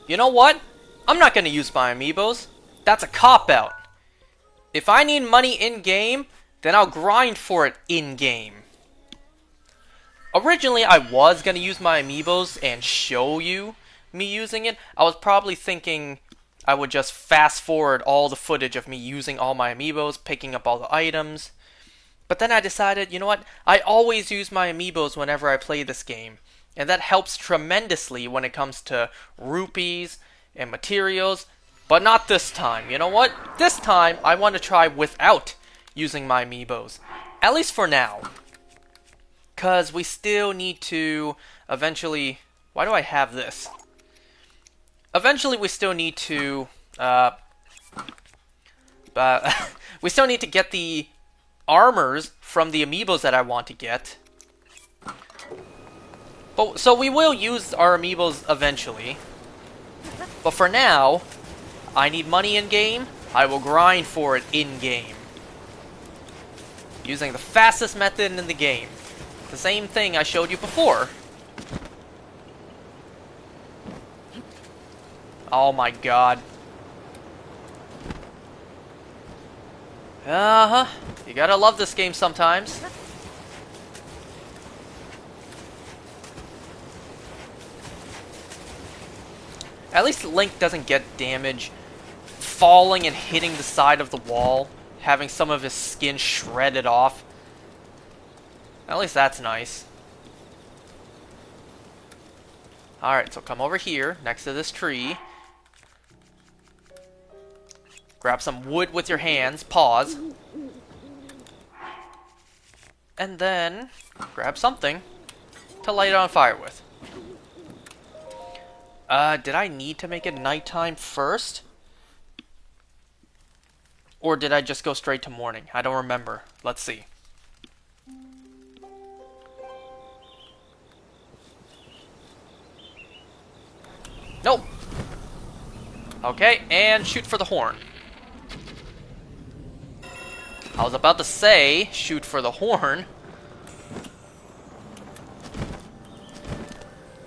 You know what? I'm not gonna use my amiibos. That's a cop-out. If I need money in-game, then I'll grind for it in-game. Originally, I was gonna use my amiibos and show you me using it. I was probably thinking I would just fast forward all the footage of me using all my amiibos, picking up all the items. But then I decided, you know what? I always use my amiibos whenever I play this game. And that helps tremendously when it comes to rupees and materials. But not this time. You know what? This time, I want to try without using my amiibos. At least for now. Because we still need to eventually... Why do I have this? Eventually, we still need to... we still need to get the armors from the amiibos that I want to get. But, so we will use our amiibos eventually. But for now, I need money in-game. I will grind for it in-game. Using the fastest method in the game. The same thing I showed you before. Oh my god. Uh-huh. You gotta love this game sometimes. At least Link doesn't get damage falling and hitting the side of the wall, having some of his skin shredded off. At least that's nice. Alright, so come over here, next to this tree. Grab some wood with your hands, pause. And then, grab something to light it on fire with. Did I need to make it nighttime first? Or did I just go straight to morning? I don't remember. Let's see. Nope. Okay, and shoot for the horn. I was about to say, shoot for the horn.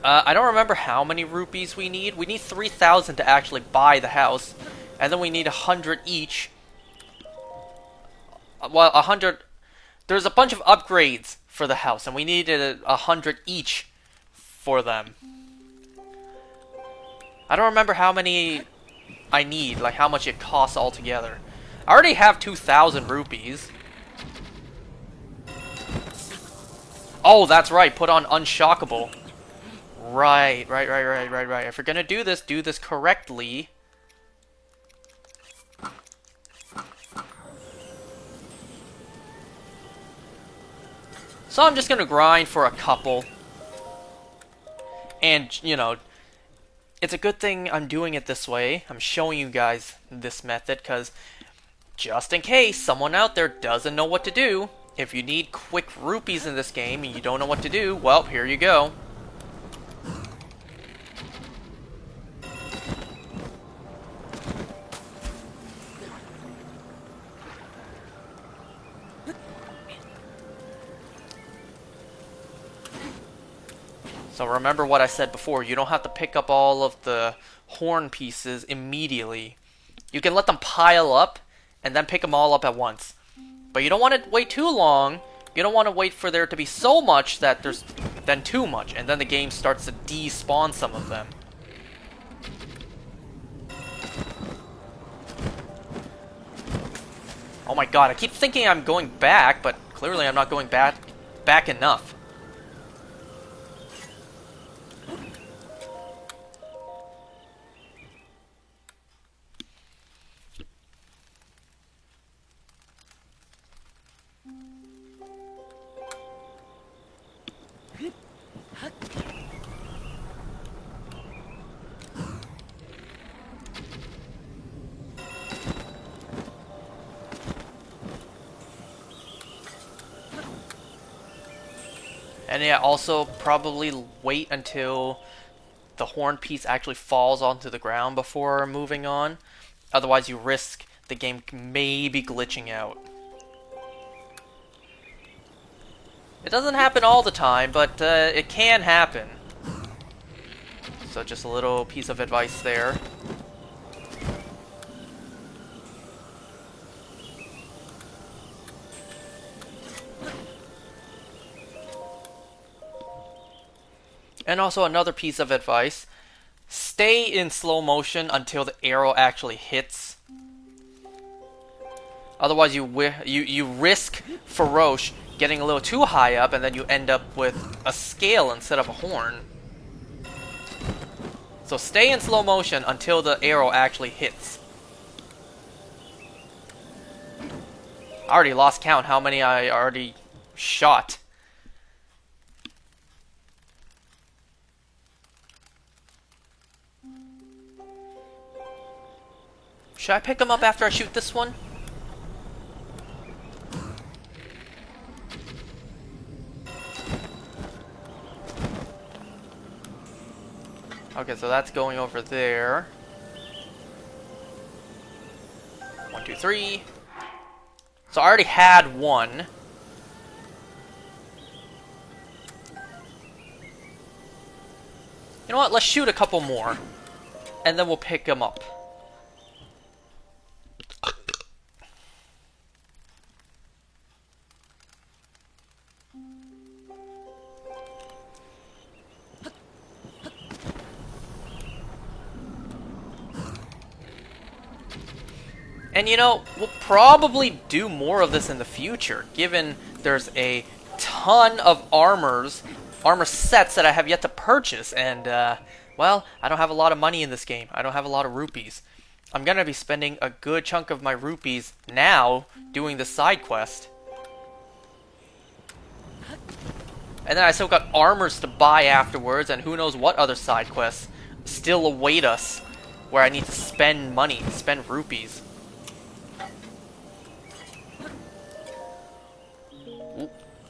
I don't remember how many rupees we need. We need 3,000 to actually buy the house. And then we need 100 each. Well, 100... There's a bunch of upgrades for the house, and we needed 100 each for them. I don't remember how many I need, like how much it costs altogether. I already have 2,000 rupees. Oh, that's right, put on Unshockable. Right. If you're gonna do this correctly. So I'm just gonna grind for a couple. And, you know, it's a good thing I'm doing it this way. I'm showing you guys this method, because just in case someone out there doesn't know what to do, if you need quick rupees in this game and you don't know what to do, well, here you go. So remember what I said before, you don't have to pick up all of the horn pieces immediately. You can let them pile up, and then pick them all up at once. But you don't want to wait too long. You don't want to wait for there to be so much that there's then too much, and then the game starts to despawn some of them. Oh my god, I keep thinking I'm going back, but clearly I'm not going back enough. And yeah, also probably wait until the horn piece actually falls onto the ground before moving on. Otherwise you risk the game maybe glitching out. It doesn't happen all the time, but it can happen. So just a little piece of advice there. And also another piece of advice. Stay in slow motion until the arrow actually hits. Otherwise you risk Farosh getting a little too high up and then you end up with a scale instead of a horn. So stay in slow motion until the arrow actually hits. I already lost count how many I already shot. Should I pick them up after I shoot this one? Okay, so that's going over there. 1, 2, 3. So I already had one. You know what? Let's shoot a couple more. And then we'll pick them up. And you know, we'll probably do more of this in the future, given there's a ton of armor sets that I have yet to purchase, and, well, I don't have a lot of money in this game. I don't have a lot of rupees. I'm gonna be spending a good chunk of my rupees now doing the side quest. And then I still got armors to buy afterwards, and who knows what other side quests still await us, where I need to spend money, spend rupees.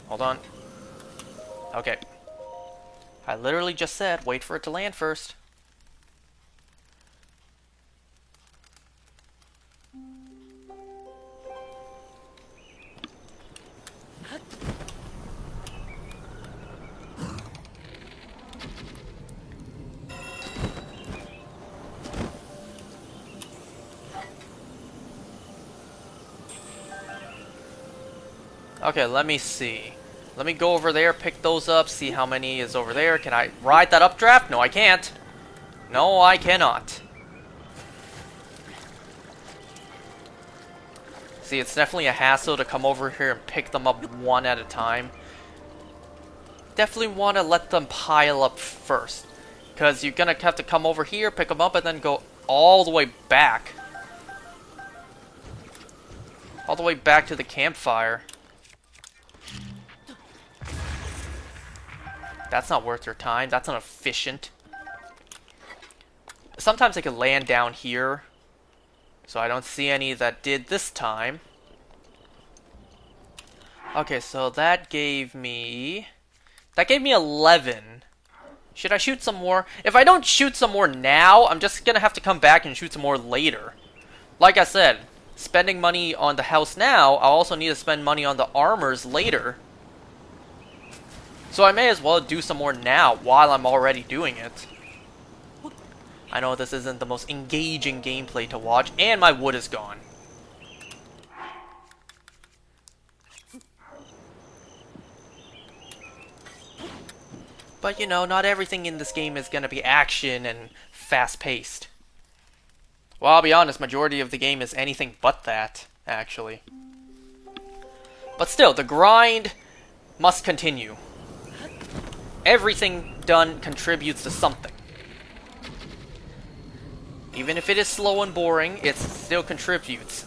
Hold on. Okay. I literally just said, wait for it to land first. Okay, let me see. Let me go over there, pick those up, see how many is over there. Can I ride that updraft? No, I can't. No, I cannot. See, it's definitely a hassle to come over here and pick them up one at a time. Definitely want to let them pile up first, because you're going to have to come over here, pick them up, and then go all the way back. All the way back to the campfire. That's not worth your time. That's not efficient. Sometimes I can land down here. So I don't see any that did this time. Okay, so that gave me 11. Should I shoot some more? If I don't shoot some more now, I'm just gonna have to come back and shoot some more later. Like I said, spending money on the house now, I'll also need to spend money on the armors later. So I may as well do some more now while I'm already doing it. I know this isn't the most engaging gameplay to watch, and my wood is gone. But you know, not everything in this game is gonna be action and fast-paced. Well, I'll be honest, majority of the game is anything but that, actually. But still, the grind must continue. Everything done contributes to something. Even if it is slow and boring, it still contributes.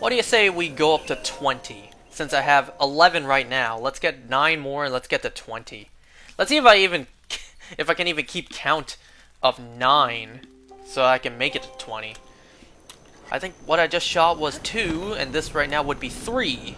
What do you say we go up to 20? Since I have 11 right now, let's get 9 more and let's get to 20. Let's see if I even if I can even keep count of 9, so I can make it to 20. I think what I just shot was 2, and this right now would be 3.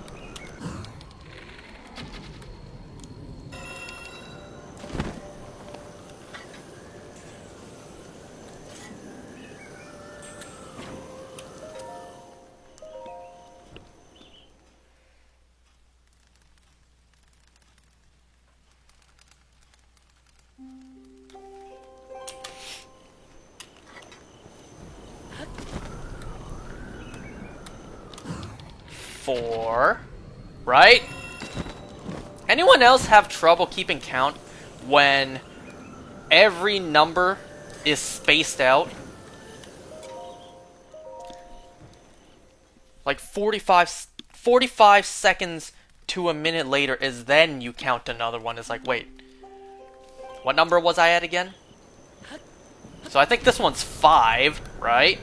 Four, right? Anyone else have trouble keeping count when every number is spaced out? Like 45 seconds to a minute later is then you count another one. It's like, wait, what number was I at again? So I think this one's 5, right?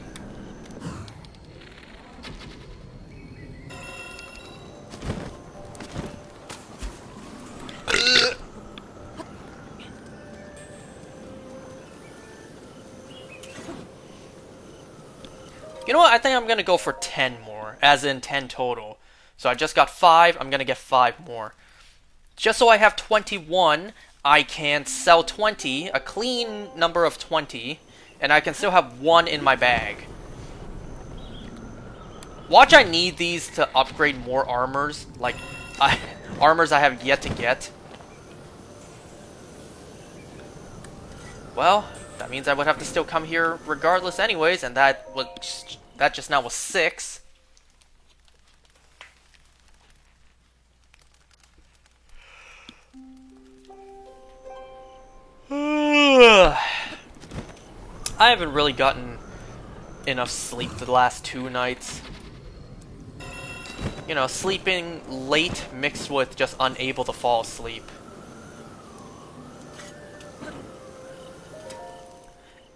You know what? I think I'm gonna go for 10 more, as in 10 total. So I just got 5, I'm gonna get 5 more. Just so I have 21, I can sell 20, a clean number of 20, and I can still have 1 in my bag. Watch, I need these to upgrade more armors, like, armors I have yet to get. Well, that means I would have to still come here regardless anyways, and that just now was 6. I haven't really gotten enough sleep the last 2 nights. You know, sleeping late mixed with just unable to fall asleep.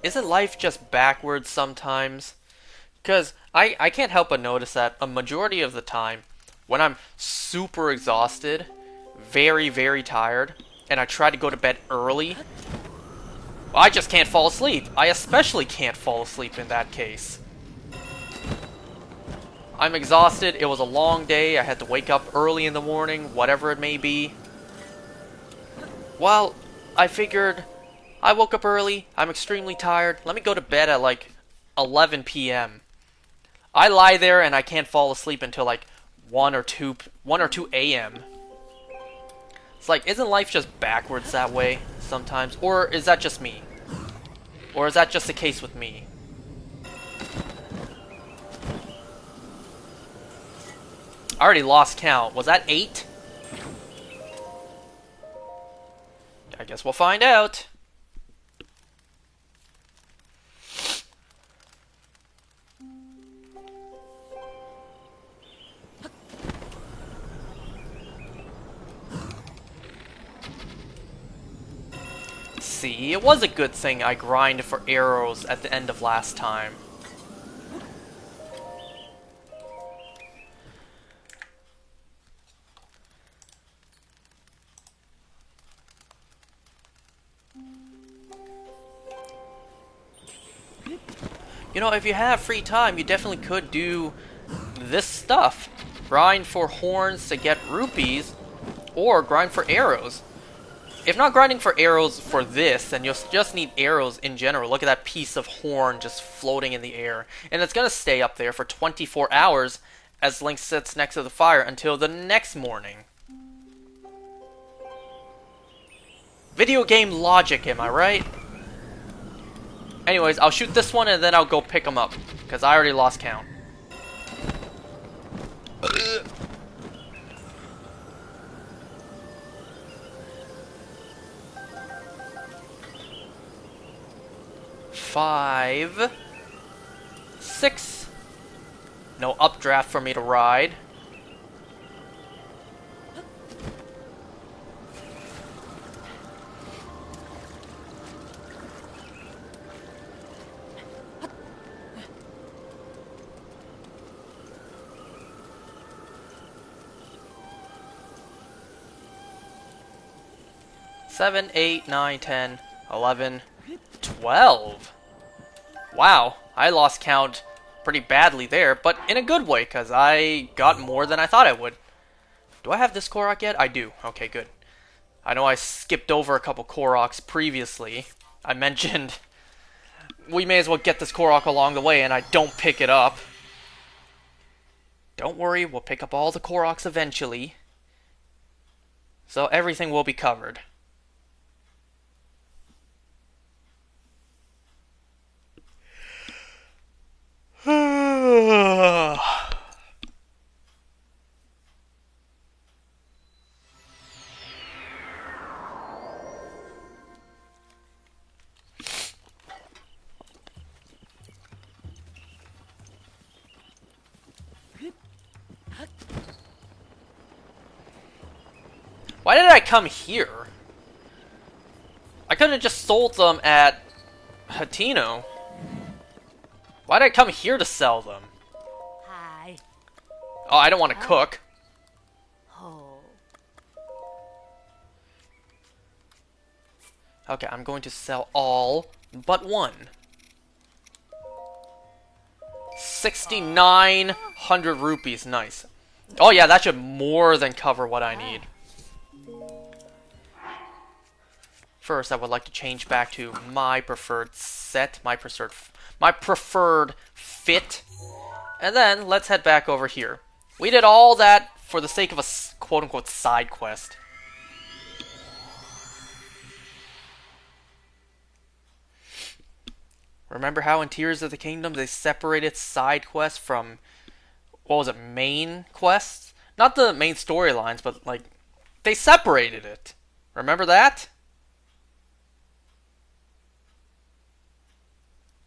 Isn't life just backwards sometimes? Because I can't help but notice that a majority of the time, when I'm super exhausted, very, very tired, and I try to go to bed early, I just can't fall asleep. I especially can't fall asleep in that case. I'm exhausted, it was a long day, I had to wake up early in the morning, whatever it may be. Well, I figured, I woke up early, I'm extremely tired, let me go to bed at like 11 p.m. I lie there and I can't fall asleep until like 1 or 2 a.m. It's like, isn't life just backwards that way sometimes? Or is that just me? Or is that just the case with me? I already lost count. Was that 8? I guess we'll find out. See, it was a good thing I grinded for arrows at the end of last time. You know, if you have free time, you definitely could do this stuff. Grind for horns to get rupees, or grind for arrows. If not grinding for arrows for this, then you'll just need arrows in general. Look at that piece of horn just floating in the air. And it's going to stay up there for 24 hours as Link sits next to the fire until the next morning. Video game logic, am I right? Anyways, I'll shoot this one and then I'll go pick them up, because I already lost count. Five, 6. No updraft for me to ride. Seven, 8, 9, 10. 11, 12. Wow, I lost count pretty badly there, but in a good way, because I got more than I thought I would. Do I have this Korok yet? I do. Okay, good. I know I skipped over a couple Koroks previously. I mentioned we may as well get this Korok along the way, and I don't pick it up. Don't worry, we'll pick up all the Koroks eventually. So everything will be covered. Why did I come here? I could have just sold them at Hateno. Why did I come here to sell them? Hi. Oh, I don't want to cook. Oh. Okay, I'm going to sell all but one. 6,900 rupees, nice. Oh yeah, that should more than cover what I need. First, I would like to change back to my preferred set, my preferred fit. And then, let's head back over here. We did all that for the sake of a quote-unquote side quest. Remember how in Tears of the Kingdom they separated side quests from, what was it, main quests? Not the main storylines, but like, they separated it. Remember that?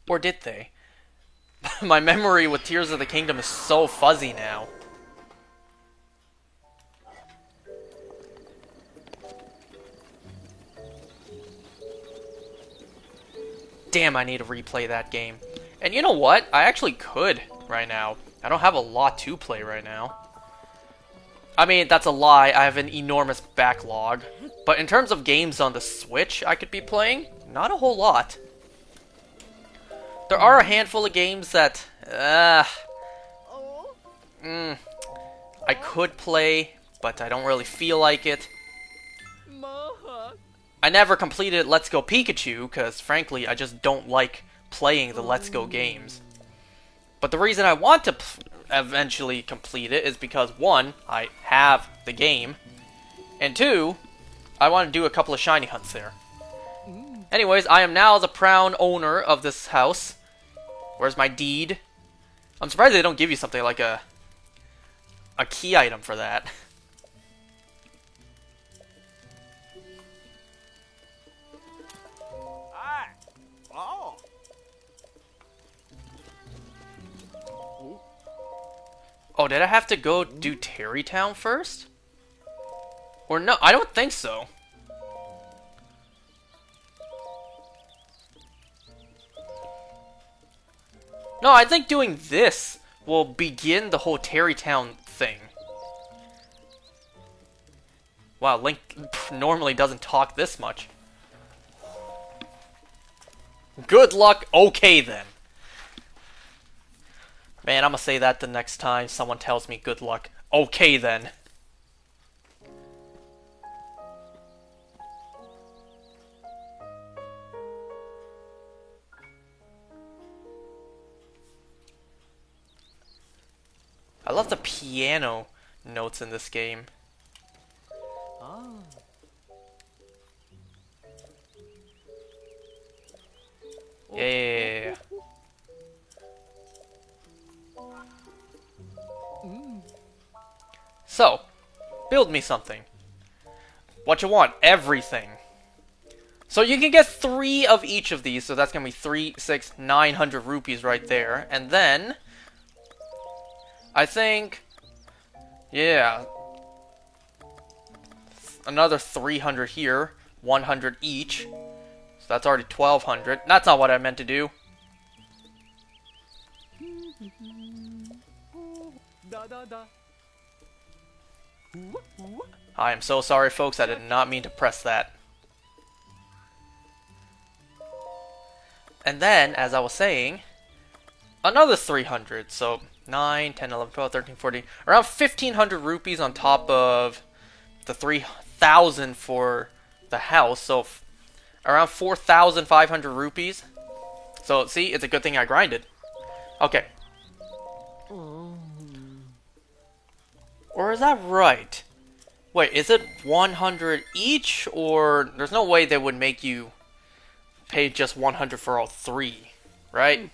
Or did they? My memory with Tears of the Kingdom is so fuzzy now. Damn, I need to replay that game. And you know what? I actually could right now. I don't have a lot to play right now. I mean, that's a lie. I have an enormous backlog. But in terms of games on the Switch I could be playing, not a whole lot. There are a handful of games that, I could play, but I don't really feel like it. I never completed Let's Go Pikachu, because frankly, I just don't like playing the Let's Go games. But the reason I want to eventually complete it is because, one, I have the game, and two, I want to do a couple of shiny hunts there. Anyways, I am now the proud owner of this house. Where's my deed? I'm surprised they don't give you something like a key item for that. Oh, did I have to go do Terry Town first? Or no, I don't think so. No, I think doing this will begin the whole Terry Town thing. Wow, Link normally doesn't talk this much. Good luck, okay then. Man, I'm gonna say that the next time someone tells me good luck. Okay then. I love the piano notes in this game. Yeah. So, build me something. What you want? Everything. So you can get 3 of each of these, so that's gonna be 3, 6, 900 rupees right there. And then, I think, yeah, another 300 here, 100 each. So that's already 1,200. That's not what I meant to do. I am so sorry, folks. I did not mean to press that. And then, as I was saying, another 300. So 9, 10, 11, 12, 13, 14. Around 1,500 rupees on top of the 3,000 for the house. So around 4,500 rupees. So see, it's a good thing I grinded. Okay. Or is that right? Wait, is it 100 each? Or there's no way they would make you pay just 100 for all three, right?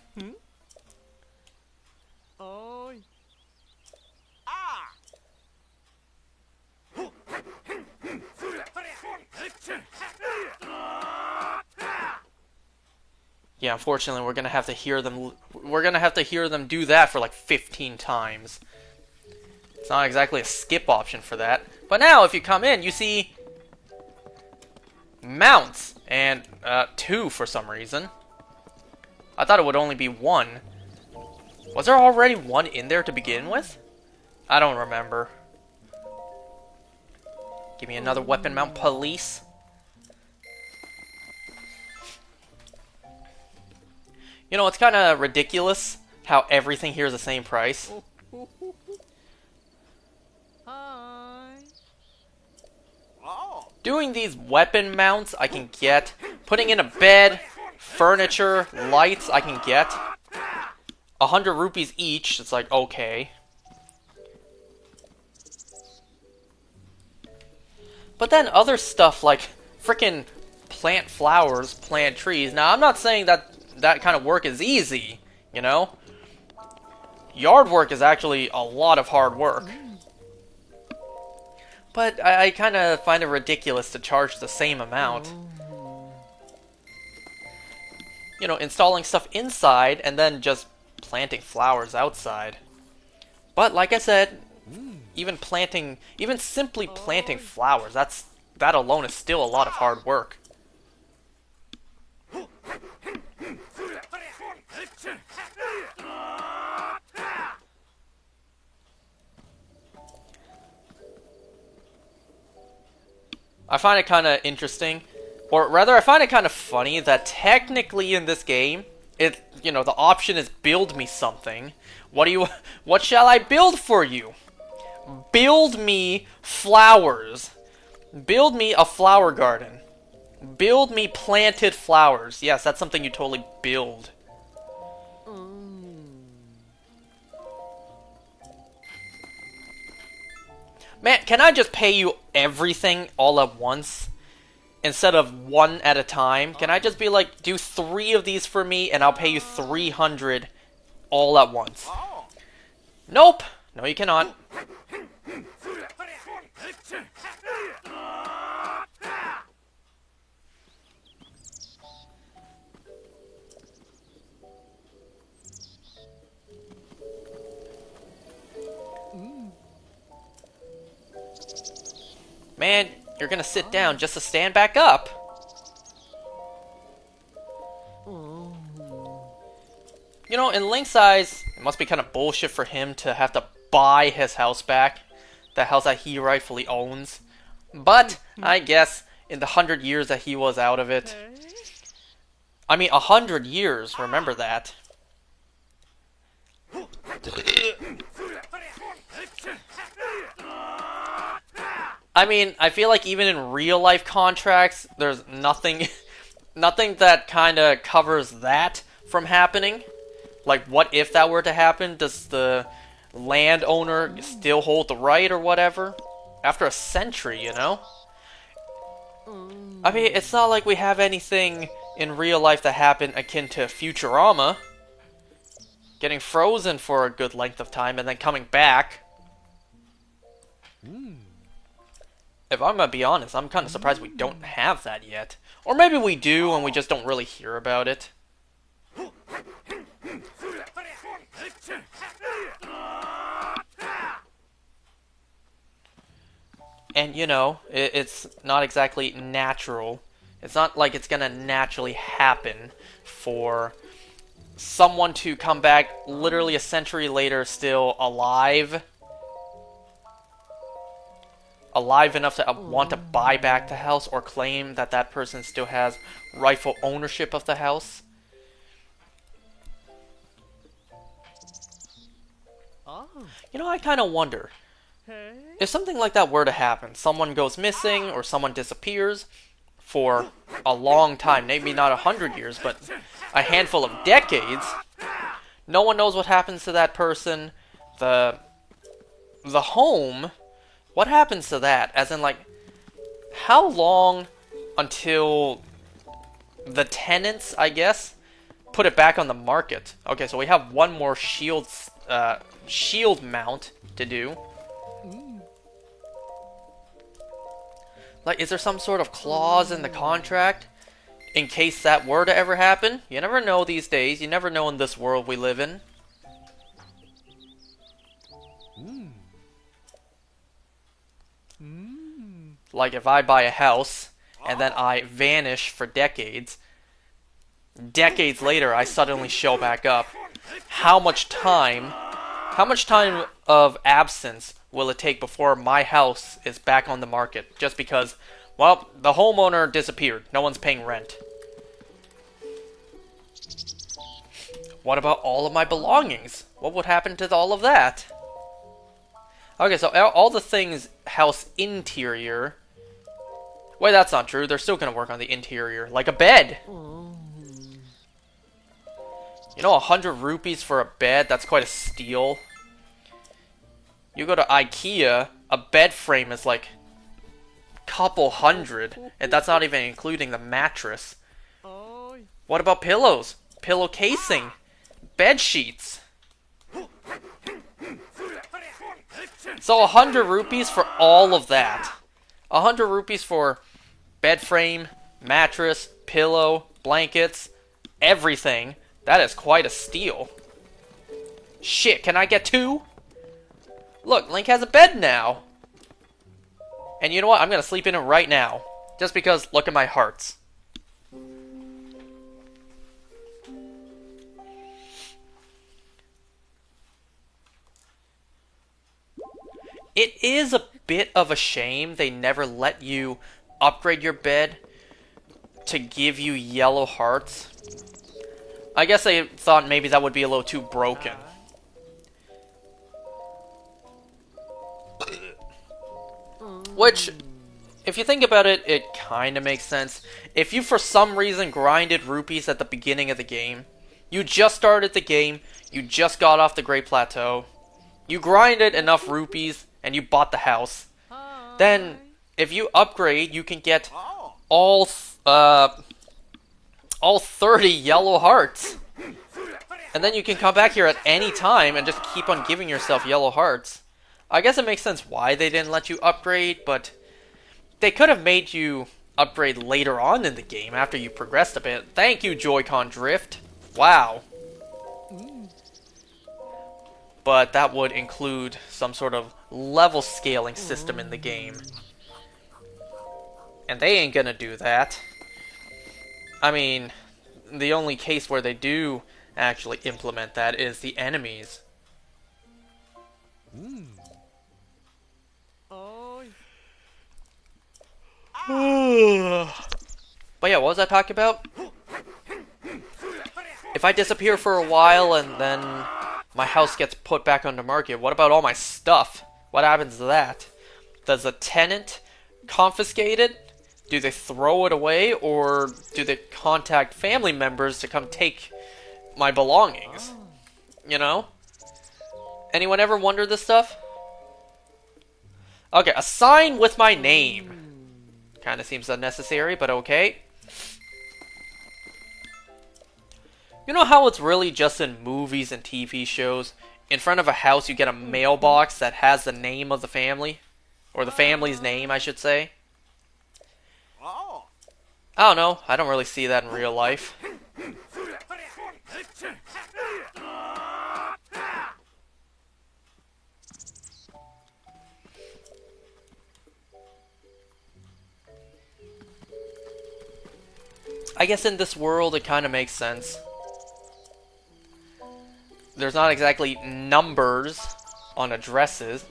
Yeah, unfortunately, we're gonna have to hear them. We're gonna have to hear them do that for like 15 times. It's not exactly a skip option for that. But now, if you come in, you see mounts and 2 for some reason. I thought it would only be 1. Was there already 1 in there to begin with? I don't remember. Give me another weapon mount, police. You know, it's kind of ridiculous how everything here is the same price. Hi. Doing these weapon mounts, I can get. Putting in a bed, furniture, lights, I can get. 100 rupees each, it's like, okay. But then other stuff like frickin' plant flowers, plant trees. Now, I'm not saying that that kind of work is easy, you know? Yard work is actually a lot of hard work. But I kind of find it ridiculous to charge the same amount. You know, installing stuff inside and then just planting flowers outside. But like I said, even simply planting flowers, that alone is still a lot of hard work. I find it kind of interesting, or rather I find it kind of funny that technically in this game, you know, the option is build me something. What shall I build for you? Build me flowers. Build me a flower garden. Build me planted flowers. Yes, that's something you totally build. Man, can I just pay you everything all at once? Instead of one at a time? Can I just be like, do 3 of these for me and I'll pay you 300 all at once? Nope. No, you cannot. Man, you're gonna sit down just to stand back up. You know, in Link's eyes, it must be kind of bullshit for him to have to buy his house back. The house that he rightfully owns. But, I guess, in the 100 years that he was out of it. I mean, 100 years, remember that. I mean, I feel like even in real life contracts, there's nothing that kind of covers that from happening. Like, what if that were to happen? Does the landowner still hold the right or whatever? After a century, you know? I mean, it's not like we have anything in real life that happened akin to Futurama. Getting frozen for a good length of time and then coming back. If I'm gonna be honest, I'm kind of surprised we don't have that yet. Or maybe we do and we just don't really hear about it. And, you know, it's not exactly natural. It's not like it's gonna naturally happen for someone to come back literally a century later still alive. Alive enough to want to buy back the house or claim that that person still has rightful ownership of the house. You know, I kind of wonder, Hey. if something like that were to happen, someone goes missing or someone disappears for a long time, maybe not 100 years, but a handful of decades, no one knows what happens to that person. The home, what happens to that? As in, like, how long until the tenants, I guess, put it back on the market? Okay, so we have one more shield mount to do. Like, is there some sort of clause in the contract in case that were to ever happen? You never know these days. You never know in this world we live in. Like, if I buy a house and then I vanish for decades, decades later I suddenly show back up. How much time of absence will it take before my house is back on the market? Just because, well, the homeowner disappeared. No one's paying rent. What about all of my belongings? What would happen to all of that? Okay, so all the things house interior. Wait, that's not true. They're still going to work on the interior. Like a bed. You know, 100 rupees for a bed? That's quite a steal. You go to IKEA, a bed frame is like a couple hundred. And that's not even including the mattress. What about pillows? Pillow casing. Bed sheets. So 100 rupees for all of that. 100 rupees for bed frame, mattress, pillow, blankets, everything. That is quite a steal. Shit, can I get 2? Look, Link has a bed now. And you know what? I'm gonna sleep in it right now. Just because, look at my hearts. It is a bit of a shame they never let you upgrade your bed to give you yellow hearts. I guess they thought maybe that would be a little too broken. Which, if you think about it, it kind of makes sense. If you for some reason grinded rupees at the beginning of the game, you just started the game, you just got off the Great Plateau, you grinded enough rupees, and you bought the house, then if you upgrade, you can get all 30 yellow hearts. And then you can come back here at any time and just keep on giving yourself yellow hearts. I guess it makes sense why they didn't let you upgrade, but they could have made you upgrade later on in the game after you progressed a bit. Thank you, Joy-Con Drift. Wow. But that would include some sort of level scaling system in the game. And they ain't gonna do that. I mean, the only case where they do actually implement that is the enemies. But yeah, what was I talking about? If I disappear for a while and then my house gets put back on the market, what about all my stuff? What happens to that? Does a tenant confiscate it? Do they throw it away, or do they contact family members to come take my belongings? You know? Anyone ever wonder this stuff? Okay, a sign with my name. Kinda seems unnecessary, but okay. You know how it's really just in movies and TV shows? In front of a house you get a mailbox that has the name of the family? Or the family's name, I should say. I don't know. I don't really see that in real life. I guess in this world it kind of makes sense. There's not exactly numbers on addresses.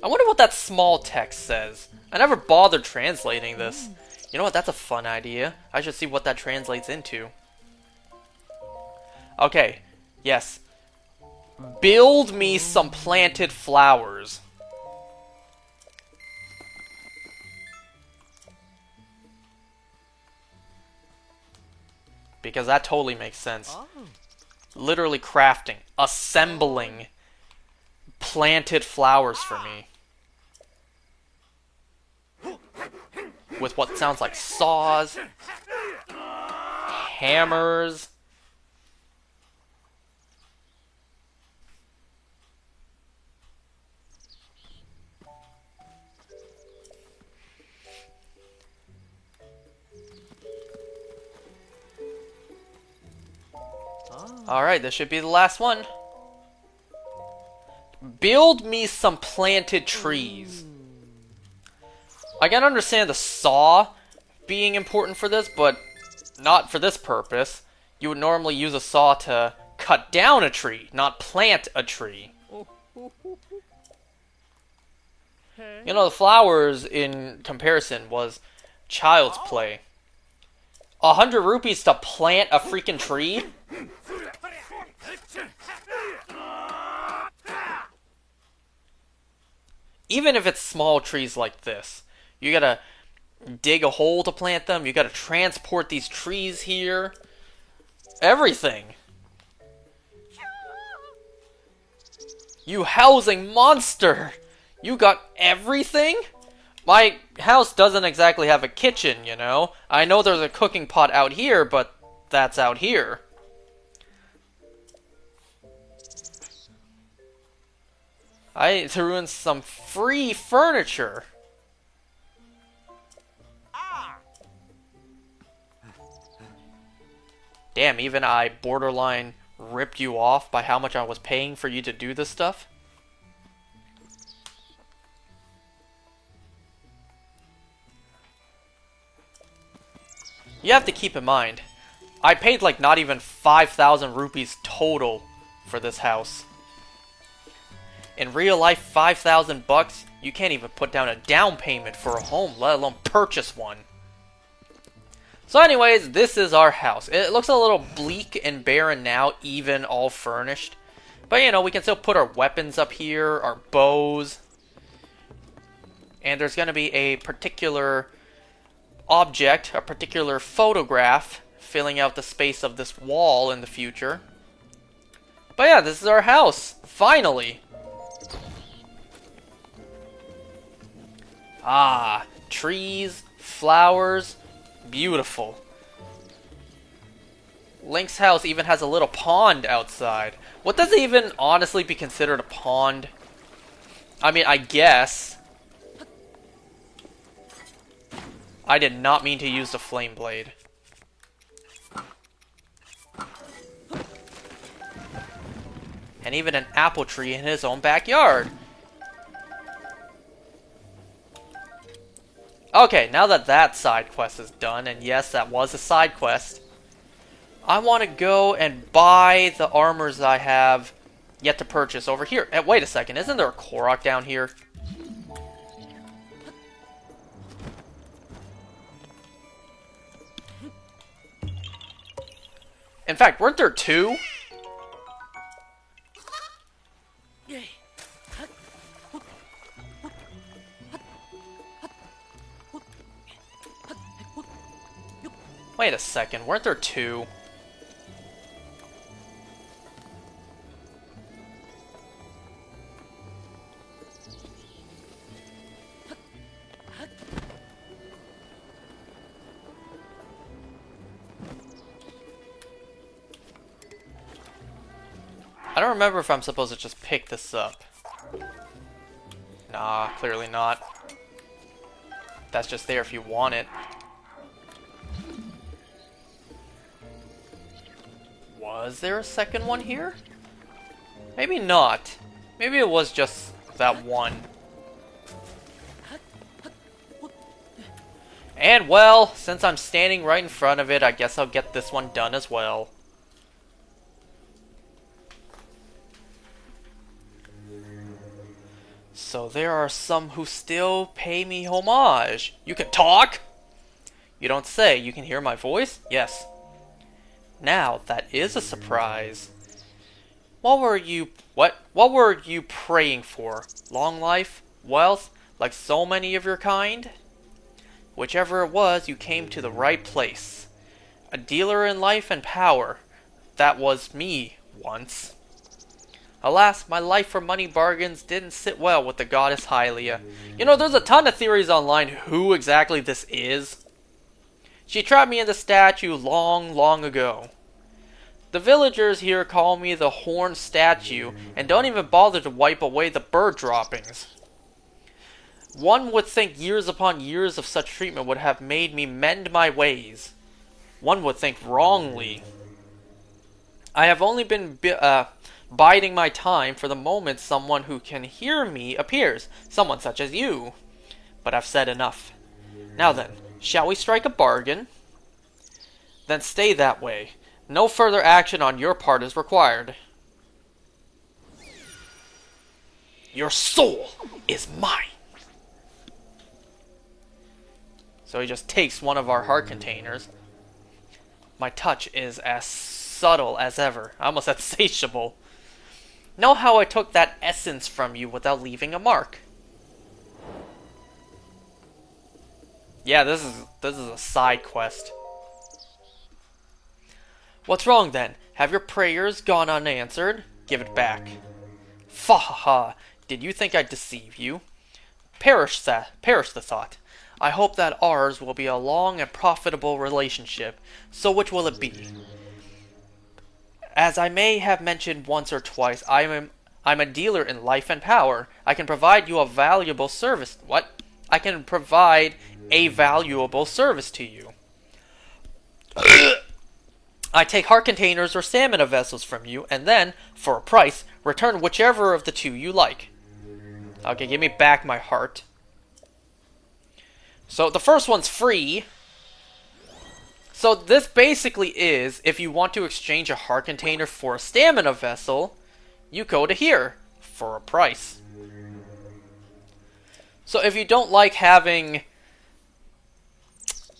I wonder what that small text says. I never bothered translating this. You know what? That's a fun idea. I should see what that translates into. Okay, yes. Build me some planted flowers. Because that totally makes sense. Oh. Literally crafting, assembling planted flowers for me. With what sounds like saws, hammers. Alright, this should be the last one. Build me some planted trees. I can understand the saw being important for this, but not for this purpose. You would normally use a saw to cut down a tree, not plant a tree. You know, the flowers, in comparison, was child's play. 100 rupees to plant a freaking tree? Even if it's small trees like this, you gotta dig a hole to plant them, you gotta transport these trees here. Everything. You housing monster! You got everything? My house doesn't exactly have a kitchen, you know? I know there's a cooking pot out here, but that's out here. I threw in some free furniture. Damn, even I borderline ripped you off by how much I was paying for you to do this stuff? You have to keep in mind, I paid like not even 5,000 rupees total for this house. In real life, 5,000 bucks, you can't even put down a down payment for a home, let alone purchase one. So anyways, this is our house. It looks a little bleak and barren now, even all furnished. But you know, we can still put our weapons up here, our bows. And there's going to be a particular object, a particular photograph, filling out the space of this wall in the future. But yeah, this is our house, finally. Ah, trees, flowers, beautiful. Link's house even has a little pond outside. What does even honestly be considered a pond? I mean, I guess. I did not mean to use the flame blade. And even an apple tree in his own backyard. Okay, now that that side quest is done, and yes, that was a side quest, I want to go and buy the armors I have yet to purchase over here. Wait a second, isn't there a Korok down here? In fact, weren't there two? Wait a second, weren't there two? I don't remember if I'm supposed to just pick this up. Nah, clearly not. That's just there if you want it. Was there a second one here? Maybe not. Maybe it was just that one. And well, since I'm standing right in front of it, I guess I'll get this one done as well. So there are some who still pay me homage. You can talk? You don't say. You can hear my voice? Yes. Now, that is a surprise. What were you praying for? Long life? Wealth? Like so many of your kind? Whichever it was, you came to the right place. A dealer in life and power. That was me, once. Alas, my life for money bargains didn't sit well with the goddess Hylia. You know, there's a ton of theories online who exactly this is. She trapped me in the statue long, long ago. The villagers here call me the Horned Statue, and don't even bother to wipe away the bird droppings. One would think years upon years of such treatment would have made me mend my ways. One would think wrongly. I have only been biding my time for the moment someone who can hear me appears, someone such as you. But I've said enough. Now then, shall we strike a bargain? Then stay that way. No further action on your part is required. Your soul is mine. So he just takes one of our heart containers. My touch is as subtle as ever. I almost said satiable. Know how I took that essence from you without leaving a mark. Yeah, this is a side quest. What's wrong then? Have your prayers gone unanswered? Give it back. Fa ha ha! Did you think I'd deceive you? Perish the thought. I hope that ours will be a long and profitable relationship. So which will it be? As I may have mentioned once or twice, I'm a dealer in life and power. I can provide you a valuable service. What? I can provide a valuable service to you. I take heart containers or stamina vessels from you, and then, for a price, return whichever of the two you like. Okay, give me back my heart. So the first one's free. So this basically is, if you want to exchange a heart container for a stamina vessel, you go to here for a price. So if you don't like having,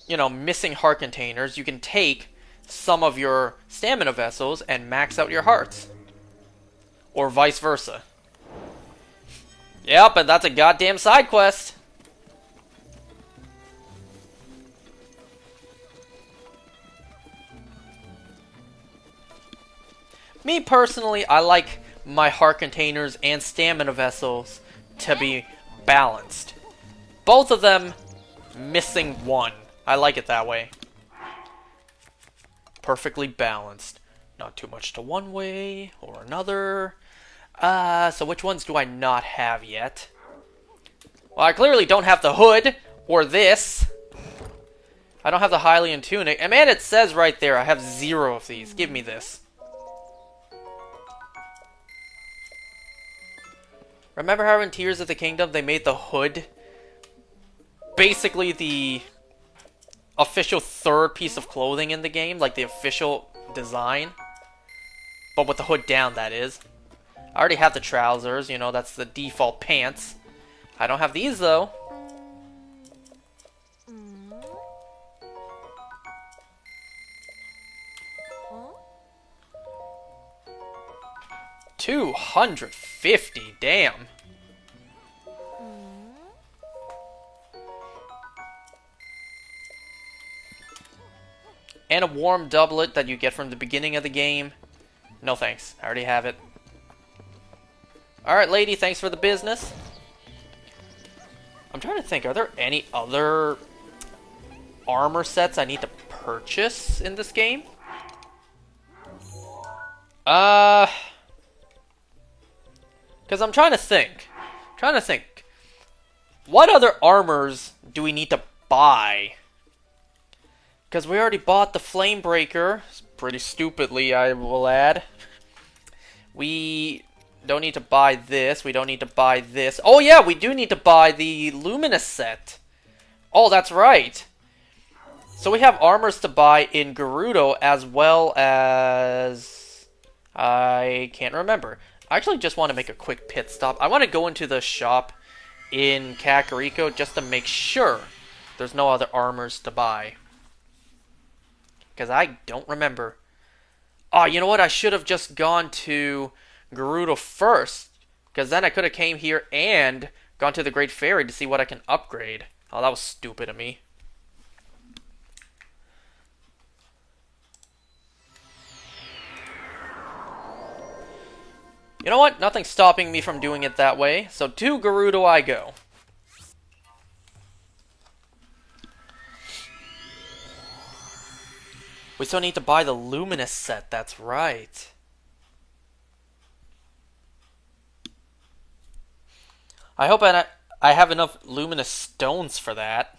you know, missing heart containers, you can take some of your stamina vessels and max out your hearts. Or vice versa. Yep, and that's a goddamn side quest. Me personally, I like my heart containers and stamina vessels to be balanced. Both of them missing one. I like it that way. Perfectly balanced. Not too much to one way or another. So which ones do I not have yet? Well, I clearly don't have the hood or this. I don't have the Hylian tunic. And man, it says right there I have 0 of these. Give me this. Remember how in Tears of the Kingdom they made the hood basically the official third piece of clothing in the game, like the official design, but with the hood down, that is. I already have the trousers, you know, that's the default pants. I don't have these though. $250, damn. And a warm doublet that you get from the beginning of the game. No thanks, I already have it. Alright, lady, thanks for the business. I'm trying to think, are there any other armor sets I need to purchase in this game? Because I'm trying to think. What other armors do we need to buy? Because we already bought the Flamebreaker. Pretty stupidly, I will add. We don't need to buy this. We don't need to buy this. Oh yeah, we do need to buy the Luminous set. Oh, that's right. So we have armors to buy in Gerudo as well as... I can't remember. I actually just want to make a quick pit stop. I want to go into the shop in Kakariko just to make sure there's no other armors to buy. Because I don't remember. Oh, you know what? I should have just gone to Gerudo first, because then I could have came here and gone to the Great Fairy to see what I can upgrade. Oh, that was stupid of me. You know what? Nothing's stopping me from doing it that way. So to Gerudo I go. We still need to buy the Luminous set, that's right. I hope I have enough Luminous stones for that.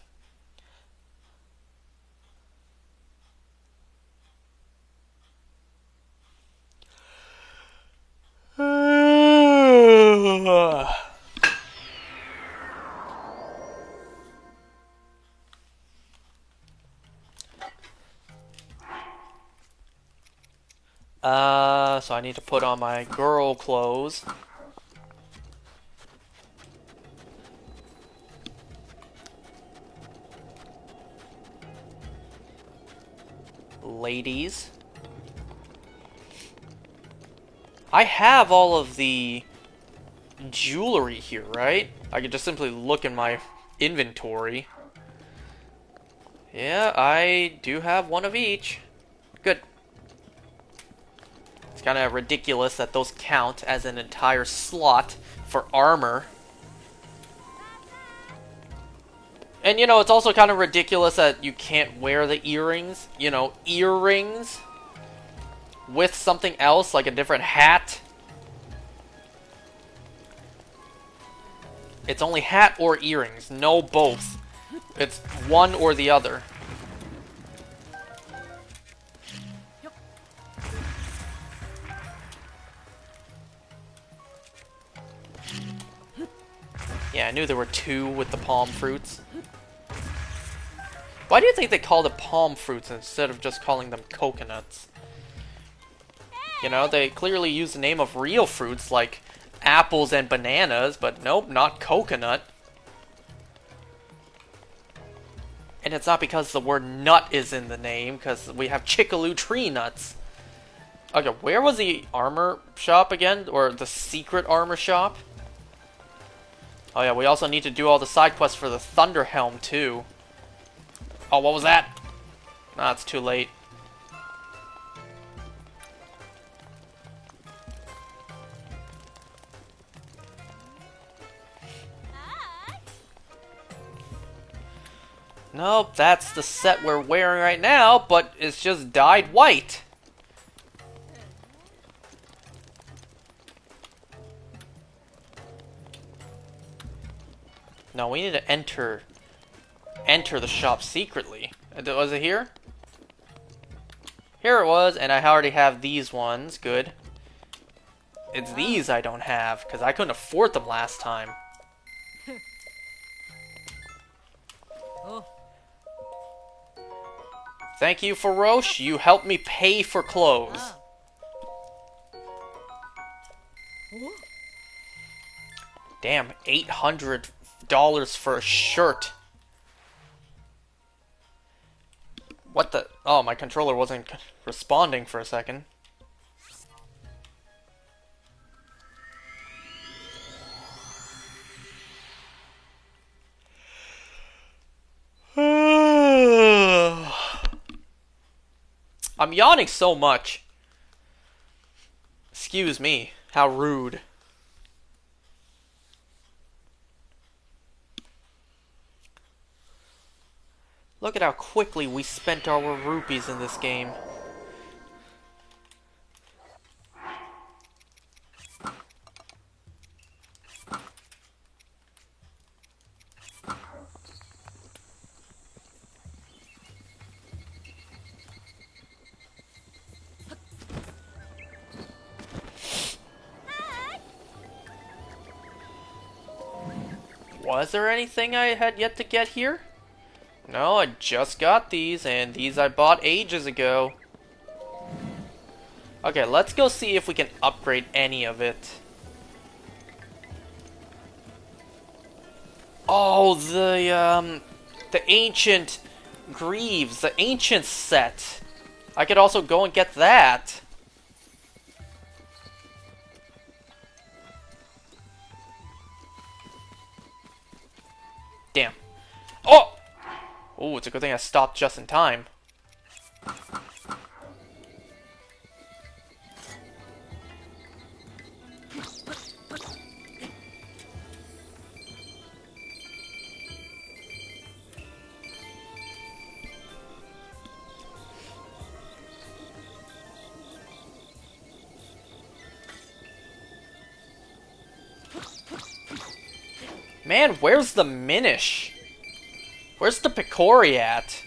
So I need to put on my girl clothes. Ladies. I have all of the jewelry here, right? I could just simply look in my inventory. Yeah, I do have one of each. Good. It's kind of ridiculous that those count as an entire slot for armor. And, you know, it's also kind of ridiculous that you can't wear the earrings. You know, earrings with something else, like a different hat. It's only hat or earrings, no both. It's one or the other. Yeah, I knew there were two with the palm fruits. Why do you think they call it palm fruits instead of just calling them coconuts? You know, they clearly use the name of real fruits like apples and bananas, but nope, not coconut. And it's not because the word nut is in the name, because we have Chickaloo tree nuts. Okay, where was the armor shop again? Or the secret armor shop? Oh yeah, we also need to do all the side quests for the Thunder Helm too. Oh, what was that? Nah, it's too late. Nope, that's the set we're wearing right now, but it's just dyed white. No, we need to enter the shop secretly. Was it here? Here it was, and I already have these ones. Good. It's these I don't have, because I couldn't afford them last time. Thank you, Farosh. You helped me pay for clothes. Damn, $800 for a shirt. What the? Oh, my controller wasn't responding for a second. I'm yawning so much. Excuse me. How rude. Look at how quickly we spent our rupees in this game. Was there anything I had yet to get here? No, I just got these, and these I bought ages ago. Okay, let's go see if we can upgrade any of it. Oh, the ancient Greaves, the ancient set. I could also go and get that. Oh! Oh, it's a good thing I stopped just in time. Man, where's the Minish? Where's the Picori at?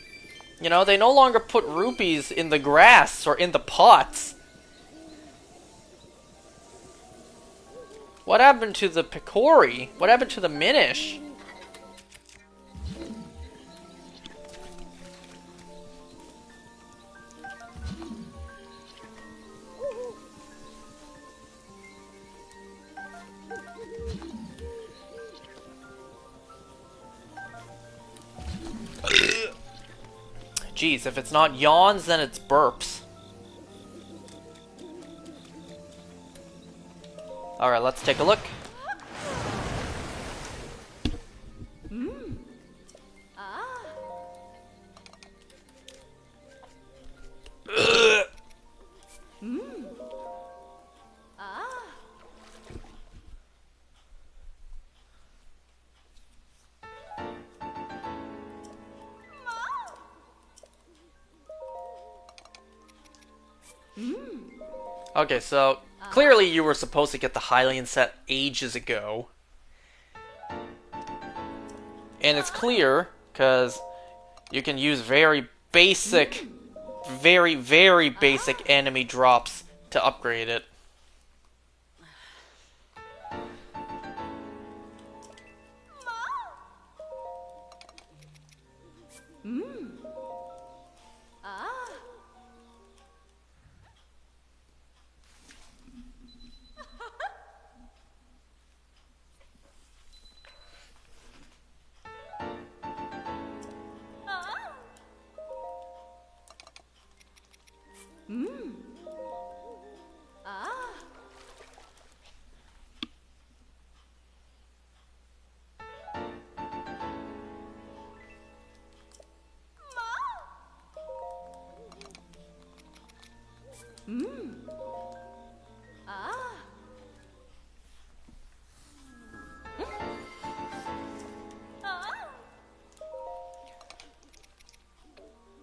You know, they no longer put rupees in the grass or in the pots. What happened to the Picori? What happened to the Minish? Jeez, if it's not yawns, then it's burps. Alright, let's take a look. Okay, so clearly you were supposed to get the Hylian set ages ago. And it's clear, because you can use very basic, very, very basic enemy drops to upgrade it.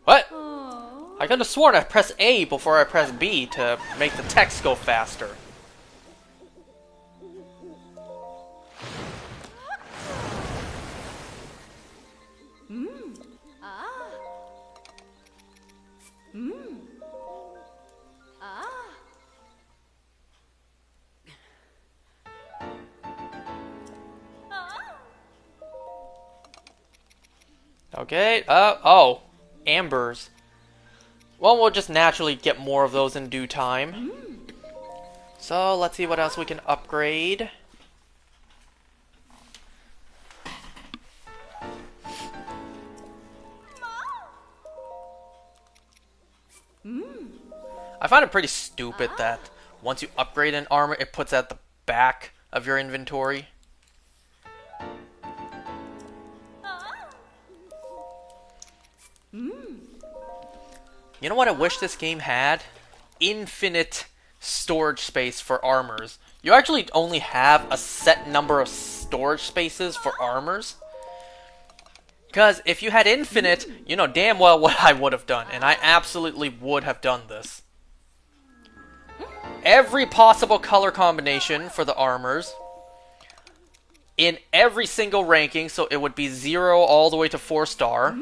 What? I could have sworn I pressed A before I pressed B to make the text go faster. Okay, oh. Ambers. Well, we'll just naturally get more of those in due time. So, let's see what else we can upgrade. I find it pretty stupid that once you upgrade an armor, it puts it at the back of your inventory. You know what I wish this game had? Infinite storage space for armors. You actually only have a set number of storage spaces for armors. Because if you had infinite, you know damn well what I would have done. And I absolutely would have done this. Every possible color combination for the armors. In every single ranking, so it would be 0 all the way to 4-star.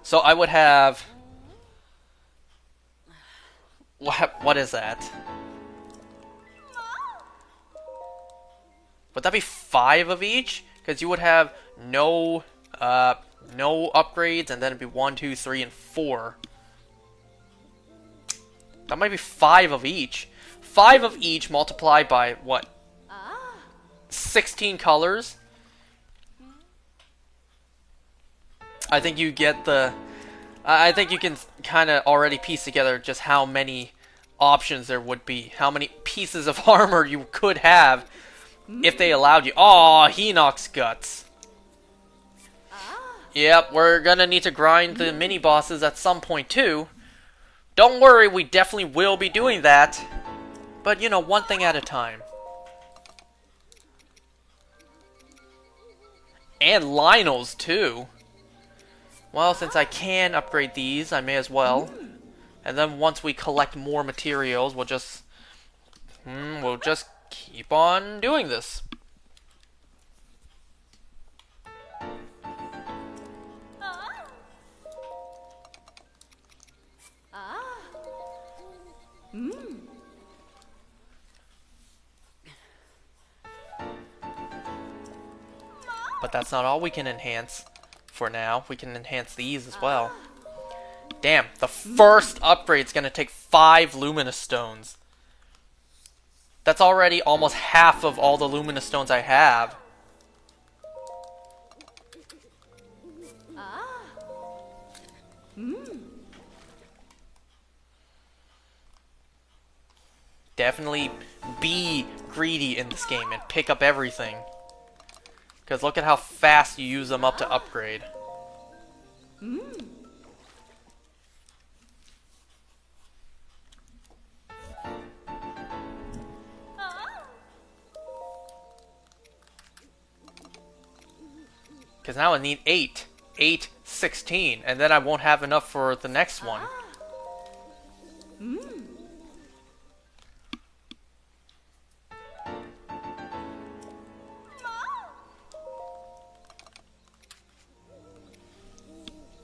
So I would have... What is that? Would that be 5 of each? Because you would have no upgrades, and then it'd be 1, 2, 3, and 4. That might be 5 of each. 5 of each multiplied by, what? 16 colors? I think you get the... I think you can kind of already piece together just how many options there would be. How many pieces of armor you could have if they allowed you. Aw, Hinox Guts. Yep, we're gonna need to grind the mini bosses at some point too. Don't worry, we definitely will be doing that. But you know, one thing at a time. And Lynels too. Well, since I can upgrade these, I may as well. And then once we collect more materials, we'll just keep on doing this. But that's not all we can enhance for now. We can enhance these as well. Damn, the first upgrade's gonna take 5 Luminous Stones. That's already almost half of all the Luminous Stones I have. Definitely be greedy in this game and pick up everything. Because look at how fast you use them up to upgrade. Because now I need 8. 8, 16. And then I won't have enough for the next one.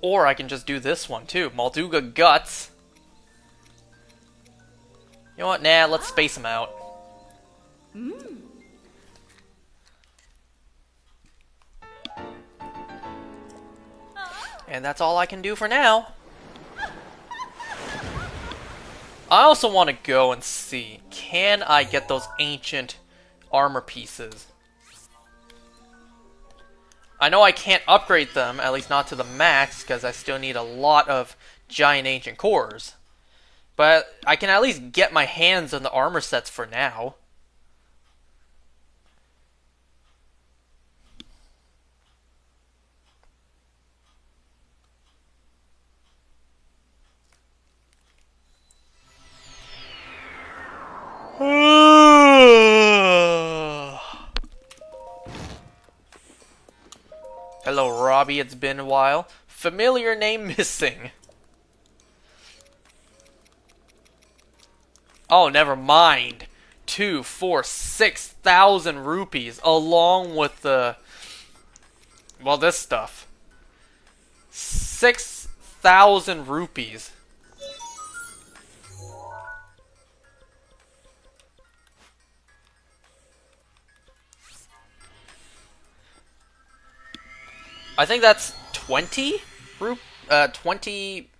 Or I can just do this one too. Molduga Guts. You know what? Nah, let's space them out. And that's all I can do for now. I also want to go and see, can I get those ancient armor pieces? I know I can't upgrade them, at least not to the max, because I still need a lot of giant ancient cores. But I can at least get my hands on the armor sets for now. Hello, Robbie. It's been a while. Familiar name missing. Oh, never mind. 2, 4, 6,000 rupees along with the... well, this stuff. 6,000 rupees. I think that's 20 20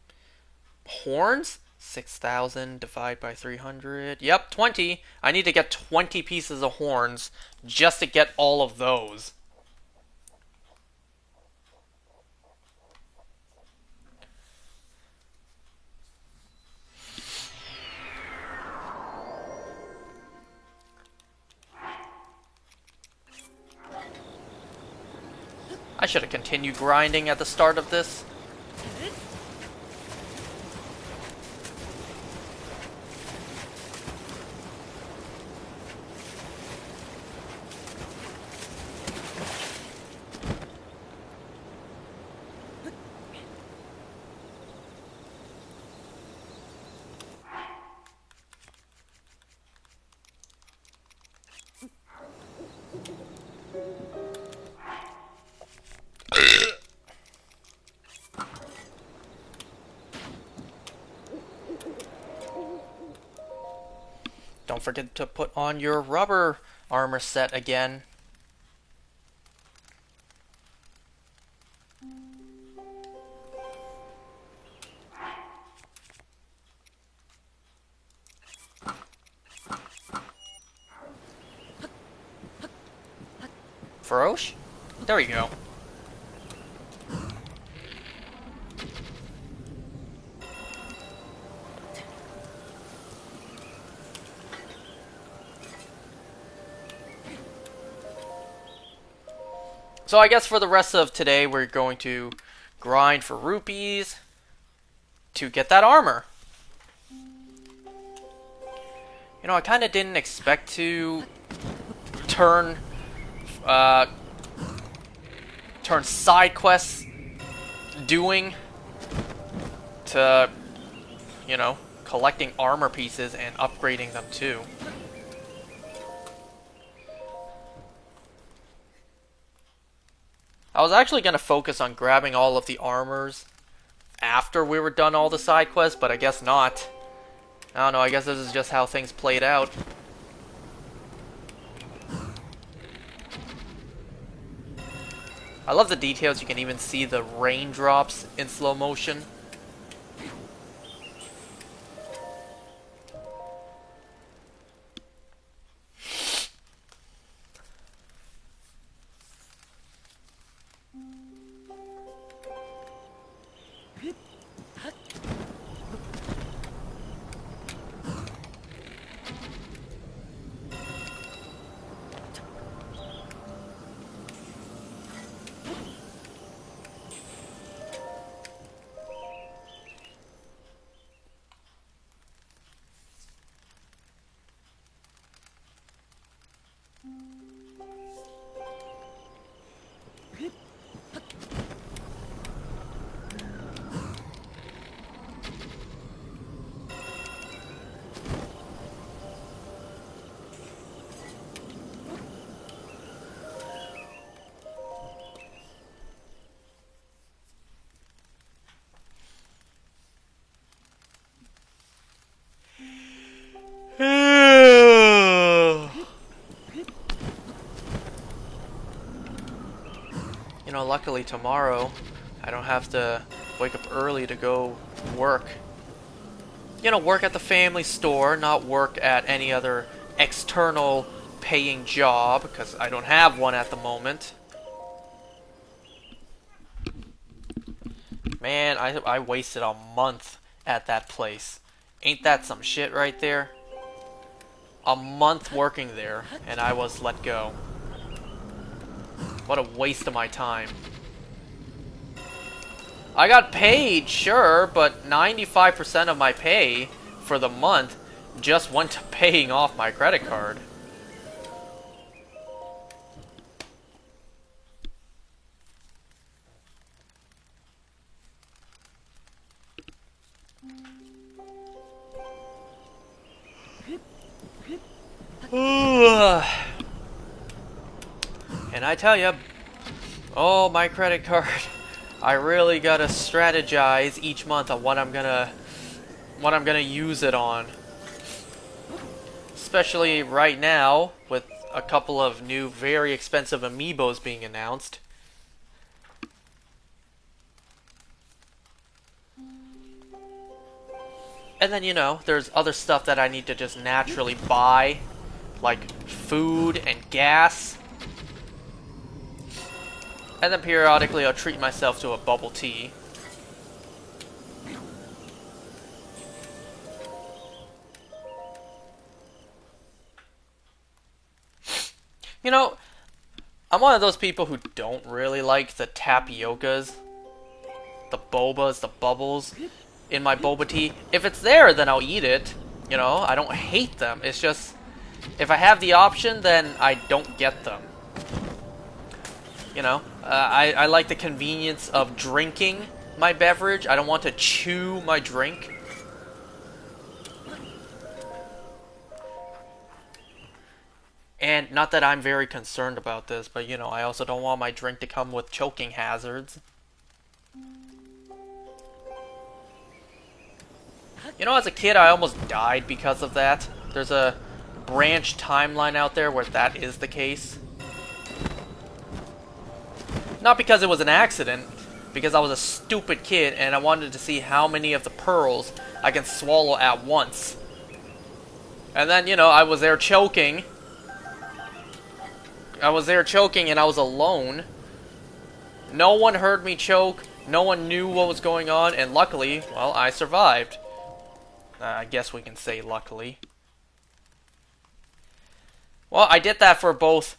horns? 6,000 divided by 300. Yep, 20. I need to get 20 pieces of horns just to get all of those. I should have continued grinding at the start of this. Don't forget to put on your rubber armor set again. Farosh? There we go. So I guess for the rest of today, we're going to grind for rupees to get that armor. You know, I kind of didn't expect to turn side quests doing to, you know, collecting armor pieces and upgrading them too. I was actually going to focus on grabbing all of the armors after we were done all the side quests, but I guess not. I don't know, I guess this is just how things played out. I love the details. You can even see the raindrops in slow motion. You know, luckily tomorrow I don't have to wake up early to go work. You know, work at the family store, not work at any other external paying job, because I don't have one at the moment. Man, I wasted a month at that place. Ain't that some shit right there? A month working there, and I was let go. What a waste of my time. I got paid, sure, but 95% of my pay for the month just went to paying off my credit card. And I tell you, oh, my credit card, I really gotta strategize each month on what I'm gonna use it on. Especially right now, with a couple of new very expensive amiibos being announced. And then, you know, there's other stuff that I need to just naturally buy, like food and gas. And then periodically I'll treat myself to a bubble tea. You know, I'm one of those people who don't really like the tapiokas, the bobas, the bubbles in my boba tea. If it's there, then I'll eat it. You know, I don't hate them. It's just, if I have the option, then I don't get them. You know, I like the convenience of drinking my beverage. I don't want to chew my drink. And not that I'm very concerned about this, but you know, I also don't want my drink to come with choking hazards. You know, as a kid, I almost died because of that. There's a branch timeline out there where that is the case. Not because it was an accident, because I was a stupid kid and I wanted to see how many of the pearls I can swallow at once. And then, you know, I was there choking. And I was alone. No one heard me choke. No one knew what was going on. And luckily, well, I survived. I guess we can say luckily. Well, I did that for both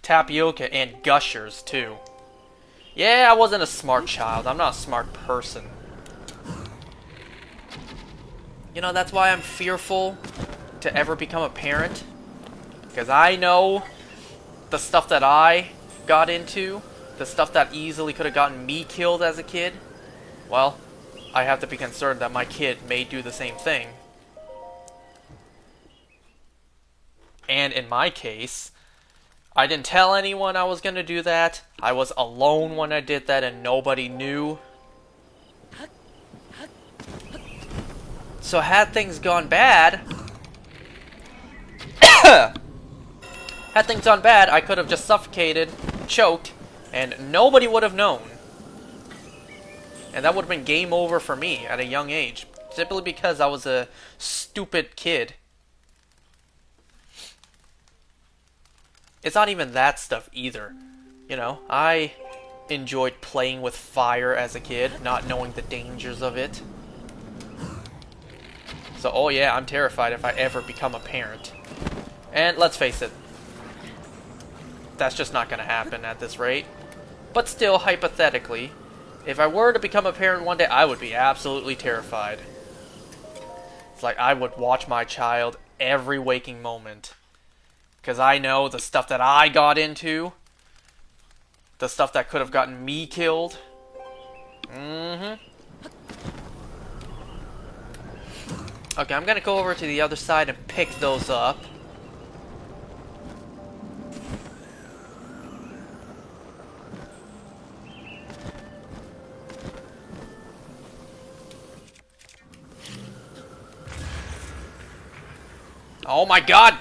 tapioca and Gushers, too. Yeah, I wasn't a smart child. I'm not a smart person. You know, that's why I'm fearful to ever become a parent. Because I know the stuff that I got into, the stuff that easily could have gotten me killed as a kid, well, I have to be concerned that my kid may do the same thing. And in my case, I didn't tell anyone I was going to do that. I was alone when I did that and nobody knew. So had things gone bad, had things gone bad, I could have just suffocated, choked, and nobody would have known. And that would have been game over for me at a young age, simply because I was a stupid kid. It's not even that stuff either. You know, I enjoyed playing with fire as a kid, not knowing the dangers of it. So, oh yeah, I'm terrified if I ever become a parent. And let's face it, that's just not going to happen at this rate. But still, hypothetically, if I were to become a parent one day, I would be absolutely terrified. It's like I would watch my child every waking moment. Because I know the stuff that I got into, the stuff that could have gotten me killed. Okay, I'm gonna go over to the other side and pick those up. Oh my god!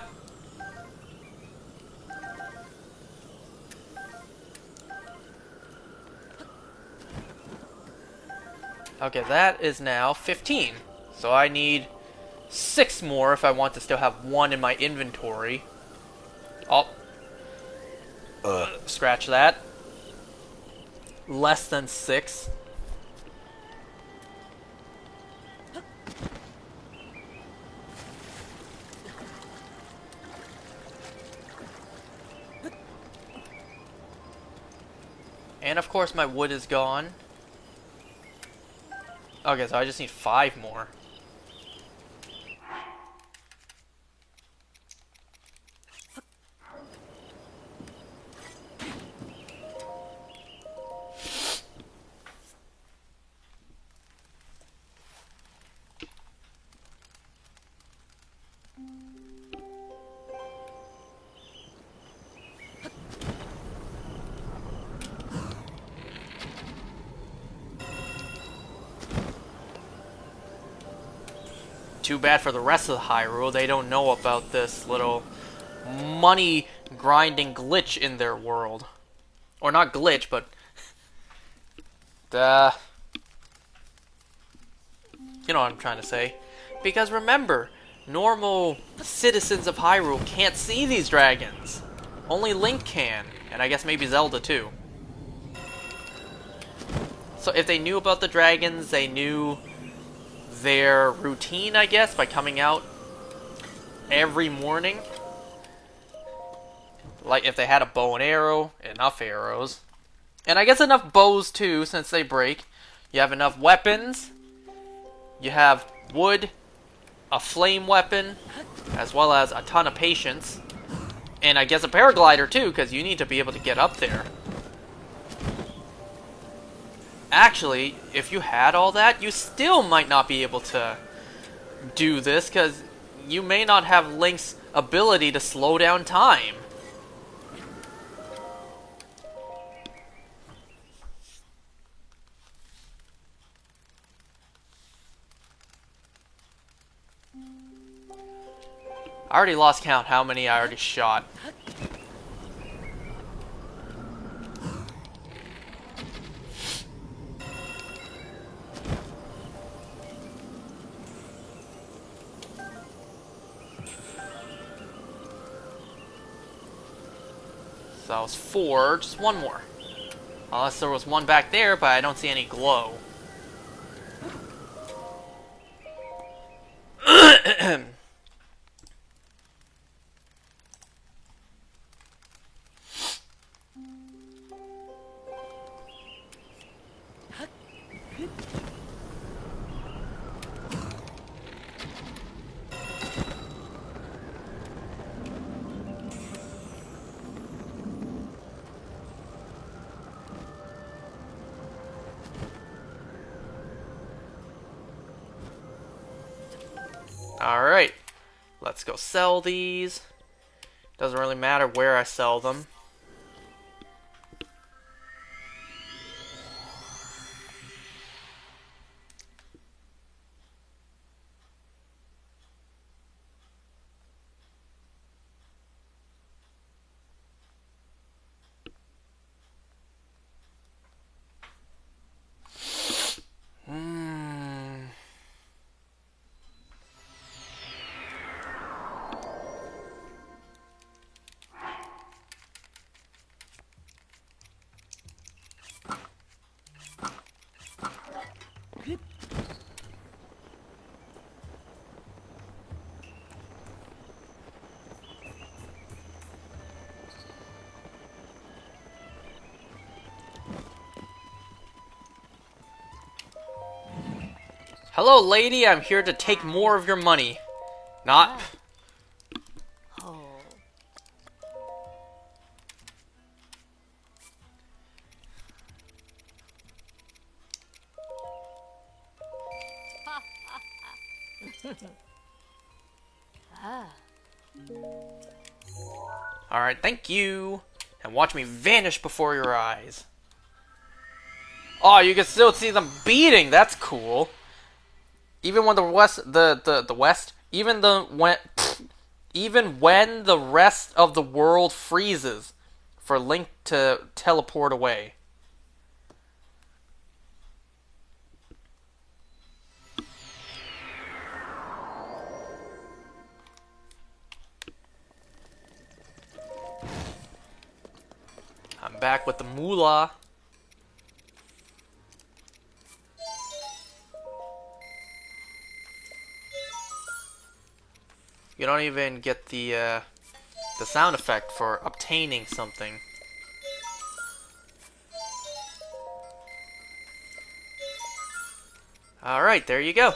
Okay, that is now 15. So I need 6 more if I want to still have 1 in my inventory. Oh. Scratch that. Less than 6. And of course my wood is gone. Okay, so I just need 5 more. Too bad for the rest of the Hyrule, they don't know about this little money grinding glitch in their world. Or not glitch, but you know what I'm trying to say. Because remember, normal citizens of Hyrule can't see these dragons. Only Link can, and I guess maybe Zelda too. So if they knew about the dragons, they knew their routine, I guess, by coming out every morning. Like if they had a bow and arrow, enough arrows, and I guess enough bows too, since they break. You have enough weapons. You have wood, a flame weapon, as well as a ton of patience, and I guess a paraglider too, because you need to be able to get up there. Actually, if you had all that, you still might not be able to do this, because you may not have Link's ability to slow down time. I already lost count how many I already shot. So that was 4, just 1 more. Unless there was 1 back there, but I don't see any glow. Alright, let's go sell these. Doesn't really matter where I sell them. Hello, lady. I'm here to take more of your money. Not. Oh. Ah. Alright, thank you. And watch me vanish before your eyes. Oh, you can still see them beating. That's cool. Even when even when the rest of the world freezes for Link to teleport away. I'm back with the moolah. You don't even get the sound effect for obtaining something. Alright, there you go.